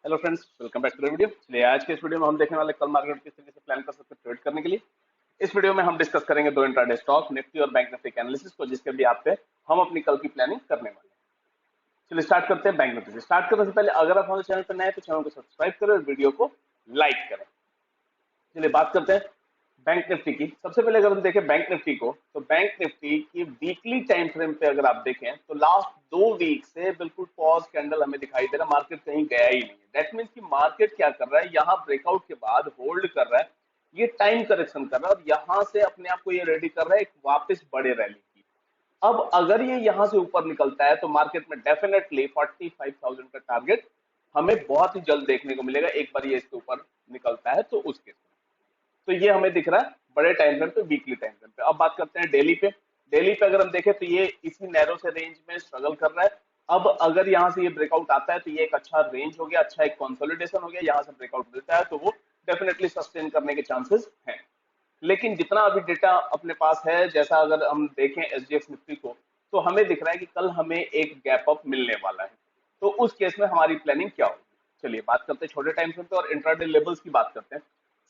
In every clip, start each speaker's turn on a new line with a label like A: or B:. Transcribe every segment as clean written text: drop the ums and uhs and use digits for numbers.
A: Hello friends, welcome back to the video. चलिए आज के इस वीडियो में हम देखने वाले कल मार्केट किस तरीके से प्लान कर सकते हैं ट्रेड करने के लिए। इस वीडियो में हम डिस्कस करेंगे दो इंट्राडे स्टॉक निफ्टी और बैंक निफ्टी के एनालिसिस को, जिसके भी आप पे हम अपनी कल की प्लानिंग करने वाले हैं। चलिए स्टार्ट करते हैं बैंक निफ्टी से। स्टार्ट करने से पहले अगर आप हमारे चैनल पर नए हैं तो चैनल को सब्सक्राइब करें और वीडियो को लाइक करें। चलिए बात करते हैं बैंक निफ्टी की। सबसे पहले अगर हम देखें बैंक निफ्टी को, तो बैंक निफ्टी की वीकली टाइम फ्रेम पे अगर आप देखें तो लास्ट 2 वीक से बिल्कुल पॉज कैंडल हमें दिखाई दे रहा है, मार्केट कहीं गया ही नहीं है। दैट मीन्स कि मार्केट क्या कर रहा है, यहाँ ब्रेकआउट के बाद होल्ड कर रहा है, ये टाइम करेक्शन कर रहा है और यहाँ से अपने आप को ये रेडी कर रहा है एक वापस बड़े रैली की। अब अगर ये यहाँ से ऊपर निकलता है तो मार्केट में डेफिनेटली 45,000 का टारगेट हमें बहुत ही जल्द देखने को मिलेगा। एक बार ये इसके ऊपर निकलता है तो उसके तो ये हमें दिख रहा है बड़े टाइम फ्रेम पे, वीकली टाइम फ्रेम पे। अब बात करते हैं डेली पे। डेली पे अगर हम देखें तो ये इसी नैरो से रेंज में स्ट्रगल कर रहा है। अब अगर यहाँ से ये ब्रेकआउट आता है तो ये एक अच्छा रेंज हो गया, अच्छा एक कंसोलिडेशन हो गया। यहाँ से ब्रेकआउट मिलता है तो वो डेफिनेटली सस्टेन करने के चांसेस हैं। लेकिन जितना अभी डेटा अपने पास है, जैसा अगर हम देखें एसजीएक्स निफ्टी को, तो हमें दिख रहा है कि कल हमें एक गैप अप मिलने वाला है। तो उस केस में हमारी प्लानिंग क्या होगी। चलिए बात करते हैं छोटे टाइम फ्रेम पे और इंट्राडे लेवल्स की बात करते हैं।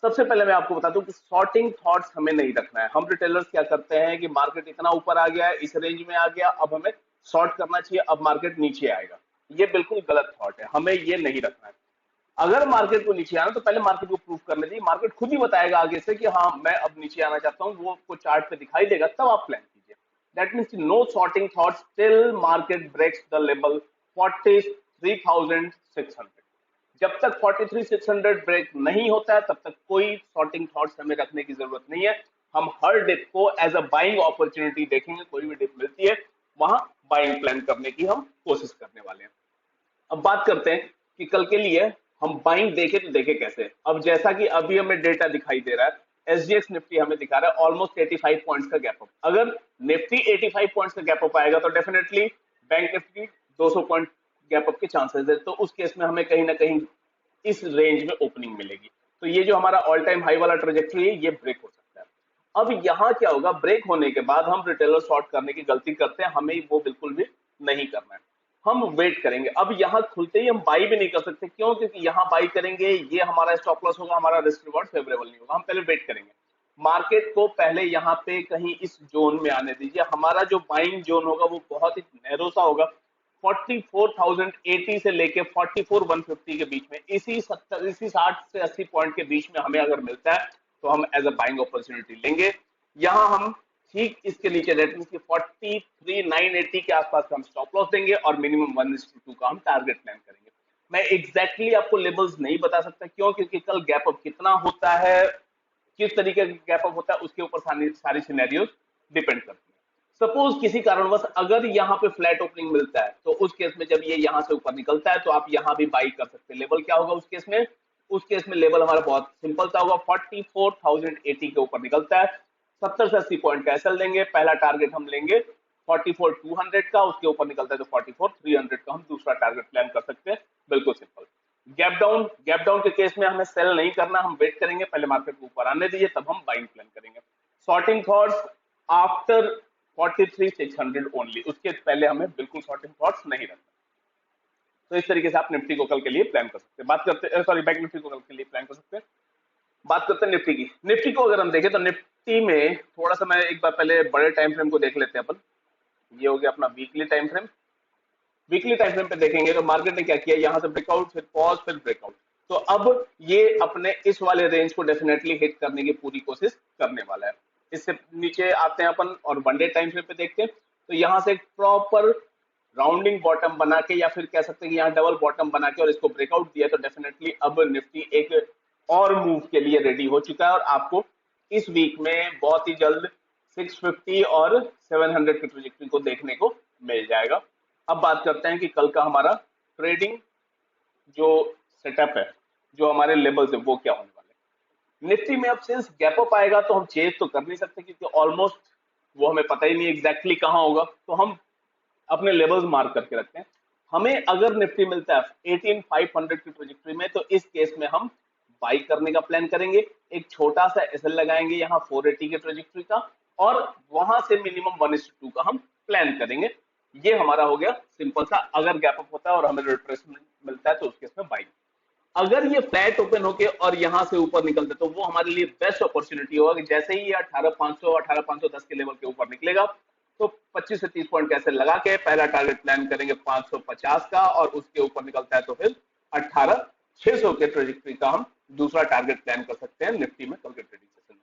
A: सबसे पहले मैं आपको बता दूं कि शॉर्टिंग थॉट्स हमें नहीं रखना है। हम रिटेलर्स क्या करते हैं कि मार्केट इतना ऊपर आ गया है, इस रेंज में आ गया, अब हमें शॉर्ट करना चाहिए, अब मार्केट नीचे आएगा। ये बिल्कुल गलत थॉट है, हमें ये नहीं रखना है। अगर मार्केट को नीचे आना तो पहले मार्केट को प्रूव करने दीजिए। मार्केट खुद ही बताएगा आगे से कि हाँ मैं अब नीचे आना चाहता हूँ, वो आपको चार्ट पे दिखाई देगा, तब आप प्लान कीजिए। That means no shorting thoughts till market breaks the level 43,600। जब तक 43,600 ब्रेक नहीं होता है तब तक कोई शॉर्टिंग थॉट्स हमें रखने की जरूरत नहीं है। हम हर डिप को एज अ बाइंग अपॉर्चुनिटी देखेंगे। कोई भी डिप मिलती है वहां बाइंग प्लान करने की हम कोशिश करने वाले हैं। अब बात करते हैं कि कल के लिए हम बाइंग देखे तो देखे कैसे। अब जैसा कि अभी हमें डेटा दिखाई दे रहा है, एसजीएक्स निफ्टी हमें दिखा रहा है ऑलमोस्ट 85 पॉइंट्स का गैप अप। अगर निफ्टी 85 पॉइंट्स का गैप अप आएगा तो definitely bank Nifty 200 point gap up के चांसेस है। तो उस केस में हमें कहीं ना कहीं इस रेंज में ओपनिंग मिलेगी। तो ये जो हमारा ऑल टाइम हाई वाला ट्रेजेक्टरी है ये ब्रेक हो सकता है। अब यहाँ क्या होगा, ब्रेक होने के बाद हम रिटेलर शॉर्ट करने की गलती करते हैं, हमें वो बिल्कुल भी नहीं करना है। हम वेट करेंगे। अब यहाँ खुलते ही हम बाई भी नहीं कर सकते। क्यों? क्योंकि यहाँ बाई करेंगे ये हमारा स्टॉप लॉस होगा, हमारा रिस्क रिवॉर्ड फेवरेबल नहीं होगा। हम पहले वेट करेंगे, मार्केट को पहले यहाँ पे कहीं इस जोन में आने दीजिए। हमारा जो बाइंग जोन होगा वो बहुत ही नैरो सा होगा, 44,080 से लेके 44,150 के बीच में, इसी 60 से 80 पॉइंट के बीच में हमें अगर मिलता है तो हम एज अ बाइंग अपॉर्चुनिटी लेंगे। यहाँ हम ठीक इसके नीचे रेट मीन 43,980 के आसपास का हम स्टॉप लॉस देंगे और मिनिमम 1:2 का हम टारगेट प्लान करेंगे। मैं एग्जैक्टली आपको लेवल्स नहीं बता सकता। क्यों? क्योंकि कल गैप अप कितना होता है, किस तरीके का गैप अप होता है, उसके ऊपर सारी सिनेरियोज डिपेंड करती है। सपोज किसी कारणवश अगर यहाँ पे फ्लैट ओपनिंग मिलता है तो उस केस में जब ये यहाँ से ऊपर निकलता है तो आप यहाँ भी बाई कर सकते हैं। लेवल क्या होगा उस केस में? उस केस में लेवल हमारा बहुत सिंपल सा होगा, 44,080 के ऊपर निकलता है 70 से 80 पॉइंट का एसएल लेंगे। पहला टारगेट हम लेंगे 44,200 का, उसके ऊपर निकलता है तो 44,300 का हम दूसरा टारगेट प्लान कर सकते हैं। बिल्कुल सिंपल। गैप डाउन के केस में हमें सेल नहीं करना, हम वेट करेंगे, पहले मार्केट को ऊपर आने दीजिए तब हम बाइंग प्लान करेंगे। शॉर्टिंग थॉट्स आफ्टर 43,600 ओनली, उसके पहले हमें बिल्कुल शॉर्टिंग थॉट्स नहीं रखना। तो इस तरीके से आप निफ्टी को कल के लिए प्लान कर सकते हैं। बात करते हैं, सॉरी, बैंक निफ्टी को कल के लिए प्लान कर सकते हैं। बात करते हैं निफ्टी की। निफ्टी को अगर हम देखें तो निफ्टी में थोड़ा सा मैं एक बार पहले बड़े टाइम फ्रेम को देख लेते हैं अपन। ये हो गया अपना weekly time frame. Weekly time frame पे देखेंगे तो मार्केट ने क्या किया, यहां से ब्रेकआउट, फिर पॉज, फिर ब्रेकआउट। तो अब ये अपने इस वाले रेंज को डेफिनेटली हिट करने की पूरी कोशिश करने वाला है। इससे नीचे आते हैं अपन और वन डे टाइम फ्रेम पे देखते हैं तो यहां से एक प्रॉपर राउंडिंग बॉटम बना के, या फिर कह सकते हैं कि यहाँ डबल बॉटम बना के और इसको ब्रेकआउट दिया तो डेफिनेटली अब निफ्टी एक और मूव के लिए रेडी हो चुका है और आपको इस वीक में बहुत ही जल्द 650 और 700 की ट्रेजेक्टरी को देखने को मिल जाएगा। अब बात करते हैं कि कल का हमारा ट्रेडिंग जो सेटअप है, जो हमारे लेवल्स है, वो क्या होने वाले हैं। निफ्टी में अब सिंस गैप अप आएगा तो हम चेंज तो कर नहीं सकते क्योंकि ऑलमोस्ट वो हमें पता ही नहीं एग्जैक्टली कहां होगा। तो हम अपने लेवल्स मार्क करके रखते हैं। हमें अगर निफ्टी मिलता है 18,500 की ट्रेजेक्टरी में तो इस केस में हम बाई करने का प्लान करेंगे। एक छोटा सा एसएल लगाएंगे यहाँ 480 के ट्रेजेक्टरी का और वहां से मिनिमम 1:2 का हम प्लान करेंगे। ये हमारा हो गया सिंपल सा। अगर गैप अप होता है और हमें रिट्रेसमेंट मिलता है तो उस केस में बाई। अगर ये फ्लैट ओपन होके और यहां से ऊपर निकलते तो वो हमारे लिए बेस्ट अपॉर्चुनिटी होगा कि जैसे ही ये 18,510 के लेवल के ऊपर निकलेगा तो 25 से 30 पॉइंट कैसे लगा के पहला टारगेट प्लान करेंगे 550 का, और उसके ऊपर निकलता है तो फिर 18,600 के ट्रेजेक्टरी का हम दूसरा टारगेट प्लान कर सकते हैं निफ्टी में कल के ट्रेडिंग सेशन में।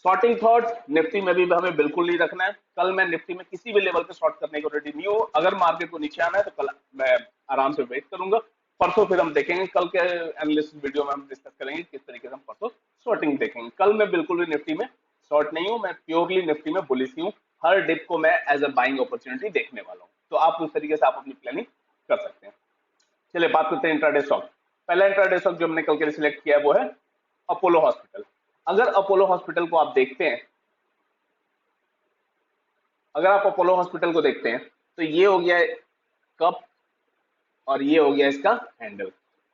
A: शॉर्टिंग थॉट्स निफ्टी में भी हमें बिल्कुल नहीं रखना है। कल मैं निफ्टी में किसी भी लेवल पे शॉर्ट करने को रेडी नहीं हूँ। अगर मार्केट को नीचे आना है तो कल मैं आराम से वेट करूंगा, परसों फिर हम देखेंगे। कल के एनालिसिस वीडियो में हम डिस्कस करेंगे किस तरीके से हम परसों शॉर्टिंग देखेंगे। कल मैं बिल्कुल भी निफ्टी में शॉर्ट नहीं हूँ, मैं प्योरली निफ्टी में बुलिश हूँ। हर डिप को मैं एज अ बाइंग अपॉर्चुनिटी देखने वाला हूँ, तो आप उस तरीके से आप अपनी प्लानिंग कर सकते हैं। चलिए बात करते हैं इंट्राडे स्टॉक। पहला इंट्राडे स्टॉक जो हमने कल के लिए सिलेक्ट किया है वो है अपोलो हॉस्पिटल। अगर अपोलो हॉस्पिटल को आप देखते हैं, अगर आप अपोलो हॉस्पिटल को देखते हैं तो ये हो गया कप और ये हो गया इसका हैंडल।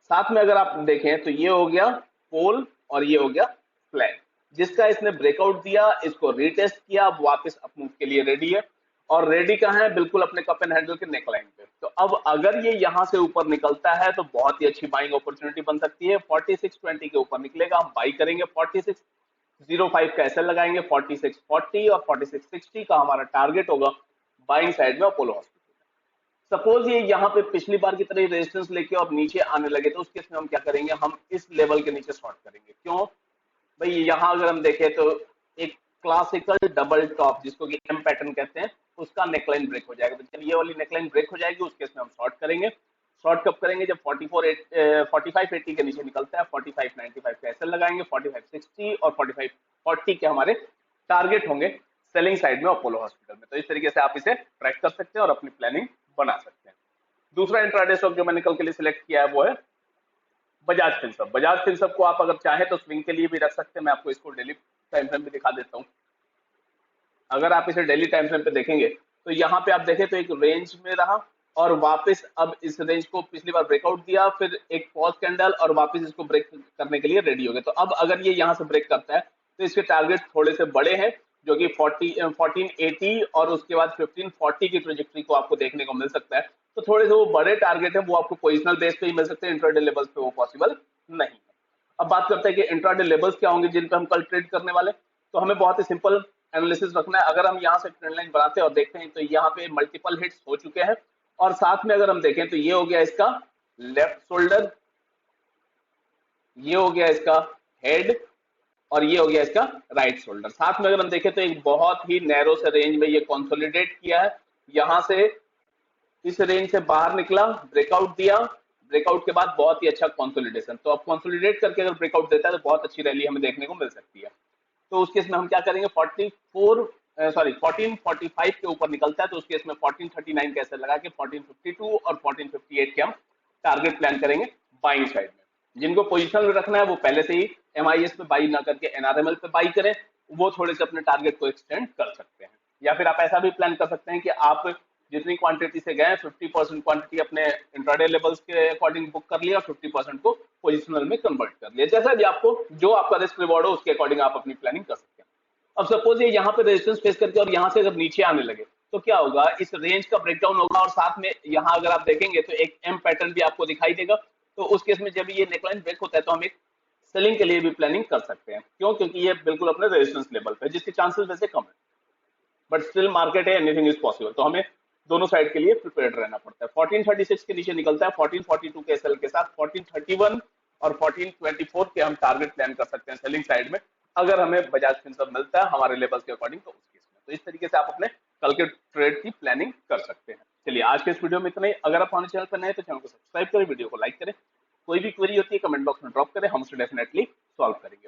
A: साथ में अगर आप देखें तो ये हो गया पोल और ये हो गया फ्लैग, जिसका इसने ब्रेकआउट दिया, इसको रीटेस्ट किया, अब वापस अप मूव के लिए रेडी है। और रेडी कहाँ है? बिल्कुल अपने कप एंड हैंडल के नेकलाइन पे। तो अब अगर ये यहां से ऊपर निकलता है तो बहुत ही अच्छी बाइंग अपॉर्चुनिटी बन सकती है। 4620 के ऊपर निकलेगा, हम बाई करेंगे। 4605 का एसएल लगाएंगे, 4640 और 4660 का हमारा टारगेट होगा बाइंग साइड में अपोलो हॉस्पिटल। सपोज ये यहाँ पे पिछली बार की तरह रेजिस्टेंस लेके और नीचे आने लगे तो उस केस में हम क्या करेंगे? हम इस लेवल के नीचे शॉर्ट करेंगे। क्यों भाई? यहाँ अगर हम देखें तो एक क्लासिकल डबल टॉप जिसको कि एम पैटर्न कहते हैं, उसका नेकलाइन ब्रेक हो जाएगा। तो जब ये वाली नेकलाइन ब्रेक हो जाएगी उस केस में हम शॉर्ट करेंगे। शॉर्ट कब करेंगे? जब 4580 के नीचे निकलता है। 4595 का एसएल लगाएंगे, 4560 और 4540 के हमारे टारगेट होंगे सेलिंग साइड में अपोलो हॉस्पिटल में। तो इस तरीके से आप इसे ट्रैक कर सकते हैं और अपनी प्लानिंग बना सकते हैं। दूसरा इंट्राडे स्टॉक जो मैंने कल के लिए सिलेक्ट किया है वो है बजाज फिनसर्व। बजाज फिनसर्व को आप अगर चाहें तो स्विंग के लिए भी रख सकते हैं। मैं आपको इसको डेली टाइम फ्रेम पे दिखा देता हूं। अगर आप इसे डेली टाइम फ्रेम पे देखेंगे तो यहाँ पे आप देखें तो एक रेंज में रहा और वापस अब इस रेंज को पिछली बार ब्रेकआउट दिया, फिर एक पॉज कैंडल और वापस इसको ब्रेक करने के लिए रेडी हो गए। तो अब अगर ये यहाँ से ब्रेक करता है तो इसके टारगेट थोड़े से बड़े हैं, जो कि 1480 और उसके बाद 1540 की ट्रेजेक्टरी को आपको देखने को मिल सकता है। तो थोड़े से वो बड़े टारगेट है, वो आपको पोजिशनल बेस पे ही मिल सकते हैं, इंट्राडे लेवल्स पे वो पॉसिबल नहीं है। अब बात करते हैं कि इंट्राडे लेवल्स क्या होंगे जिन पे हम कल ट्रेड करने वाले। तो हमें बहुत ही सिंपल एनालिसिस रखना है। अगर हम यहाँ से ट्रेंड लाइन बनाते हैं और देखते हैं तो यहाँ पे मल्टीपल हिट्स हो चुके हैं, और साथ में अगर हम देखें तो ये हो गया इसका लेफ्ट शोल्डर, ये हो गया इसका हेड और ये हो गया इसका राइट शोल्डर। साथ में अगर हम देखें तो एक बहुत ही नैरो से रेंज में ये कंसोलिडेट किया है। यहां से इस रेंज से बाहर निकला, ब्रेकआउट दिया, ब्रेकआउट के बाद बहुत ही अच्छा कंसोलिडेशन। तो अब कंसोलिडेट करके अगर ब्रेकआउट देता है तो बहुत अच्छी रैली हमें देखने को मिल सकती है। तो उस केस में हम क्या करेंगे? 1445 के ऊपर निकलता है तो उस केस में 1439 कैसे लगा के 1452 और 1458 के हम टारगेट प्लान करेंगे बाइंग साइड में। जिनको पोजीशन में रखना है वो पहले से ही एमआईएस पे बाई ना करके एनआरएमएल पे बाई करें, वो थोड़े से अपने टारगेट को एक्सटेंड कर सकते हैं। या फिर आप ऐसा भी प्लान कर सकते हैं कि आप जितनी क्वांटिटी से गए 50% क्वांटिटी अपने इंट्राडे लेवल्स के अकॉर्डिंग बुक कर लिया, 50% को पोजिशनल में कन्वर्ट कर लिया। जैसा भी आपको जो आपका रिस्क रिवॉर्ड हो उसके अकॉर्डिंग आप अपनी प्लानिंग कर सकते हैं। अब सपोज ये यहाँ पे रेजिस्टेंस फेस करके और यहाँ से अगर नीचे आने लगे तो क्या होगा? इस रेंज का ब्रेकडाउन होगा और साथ में यहाँ अगर आप देखेंगे तो एक एम पैटर्न भी आपको दिखाई देगा। तो उस केस में जब ये नेकलाइन ब्रेक होता है तो हम एक सेलिंग के लिए भी प्लानिंग कर सकते हैं। क्यों? क्योंकि ये बिल्कुल अपने रेजिस्टेंस लेवल पे, जिसके चांसेस वैसे कम है, बट स्टिल मार्केट है, एनीथिंग इज पॉसिबल। तो हमें दोनों साइड के लिए प्रिपेयर्ड रहना पड़ता है। 1436 के नीचे निकलता है, 1442 के एसएल के साथ 1431 और 1424 के हम टारगेट प्लान कर सकते हैं सेलिंग साइड में, अगर हमें बजाज फिनसर्व मिलता है हमारे लेवल्स के अकॉर्डिंग। तो उस केस में तो इस तरीके से आप अपने कल के ट्रेड की प्लानिंग कर सकते हैं। चलिए आज के इस वीडियो में इतना ही। अगर आप हमारे चैनल पर नए हैं तो चैनल को सब्सक्राइब करें, वीडियो को लाइक करें। कोई भी क्वेरी होती है कमेंट बॉक्स में ड्रॉप करें, हम उसे डेफिनेटली सॉल्व करेंगे।